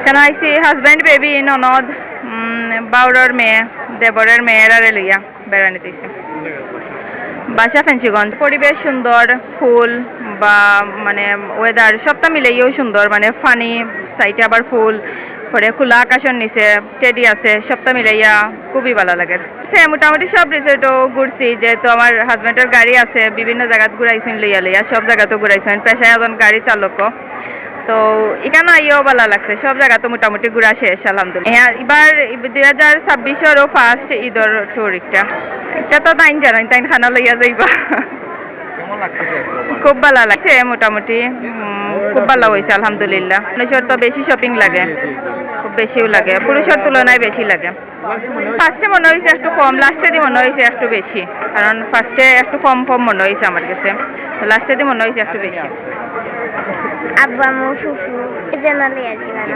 কেন আইসি husband baby ননদ বাউরর মেয়ে দেবরের মেয়েরা লইয়া বেড়ানি দিছি। বাসা ফেন্সিগঞ্জ। পরিবেশ সুন্দর, ফুল বা মানে ওয়েদার সবটা মিলেইও সুন্দর, মানে ফানি সাইটে আবার ফুল, পরে খোলা আকাশের নিচে টেডি আছে, সবটা মিলাইয়া খুবই ভালো লাগে। সে মোটামুটি সব রিসোর্টও ঘুরছি, যেহেতু আমার হাজব্যান্ডের গাড়ি আছে, বিভিন্ন জায়গাত ঘুরাইছেন লইয়া লইয়া, সব জায়গাতেও ঘুরাইছেন, পেশায় এখন গাড়ি চালকও। তো এখানে আইও ভালো লাগছে, সব জায়গা তো মোটামুটি ঘুরা শেষ আলহামদুলিল্লাহ। এবার 2026-এরও ফার্স্ট ঈদর ট্যুর এটা তো তাইন জানাই, তাইন খানা লইয়া যাইবা। খুব ভালো লাগছে মোটামুটি, খুব ভালো হয়েছে আলহামদুলিল্লাহ। মানুষের তো বেশি শপিং লাগে, খুব বেশিও লাগে, পুরুষের তুলনায় বেশি লাগে। ফার্স্টে মনে হয়েছে একটু কম, লাস্টে দিয়ে মনে হয়েছে একটু বেশি, কারণ ফার্স্টে একটু কম কম মনে হয়েছে আমার কাছে, লাস্টে দিয়ে মনে হয়েছে একটু বেশি। আব্বু আম্মু ফুফু এই জন্য লিয়ে যাই।